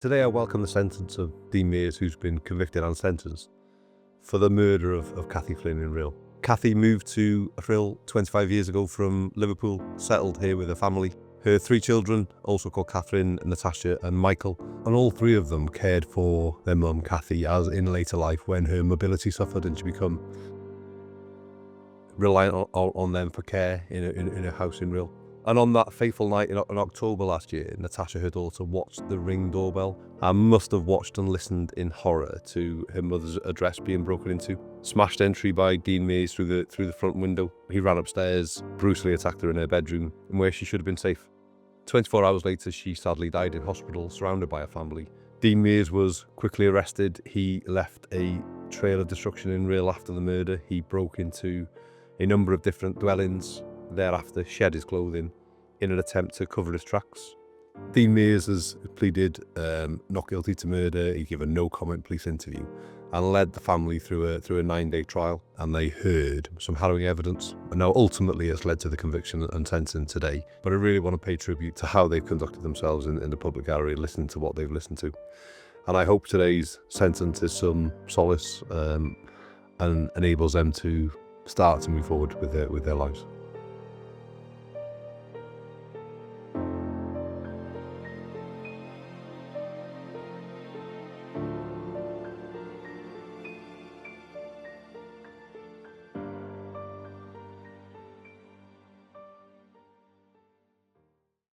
Today I welcome the sentence of Dean Mears, who's been convicted and sentenced for the murder of Cathy Flynn in Rhyl. Cathy moved to Rhyl 25 years ago from Liverpool, settled here with her family. Her 3 children, also called Catherine, Natasha and Michael, and all 3 of them cared for their mum Cathy as in later life when her mobility suffered and she became reliant on them for care in a house in Rhyl. And on that fateful night in October last year, Natasha, her daughter, watched the Ring doorbell and must have watched and listened in horror to her mother's address being broken into. Smashed entry by Dean Mears through the front window. He ran upstairs, brutally attacked her in her bedroom, where she should have been safe. 24 hours later, she sadly died in hospital, surrounded by her family. Dean Mears was quickly arrested. He left a trail of destruction in Rhyl after the murder. He broke into a number of different dwellings, thereafter shed his clothing in an attempt to cover his tracks. Dean Mears has pleaded not guilty to murder. He gave a no-comment police interview and led the family through a 9-day trial, and they heard some harrowing evidence. And now ultimately it's led to the conviction and sentencing today. But I really want to pay tribute to how they've conducted themselves in the public gallery, listening to what they've listened to. And I hope today's sentence is some solace and enables them to start to move forward with their lives.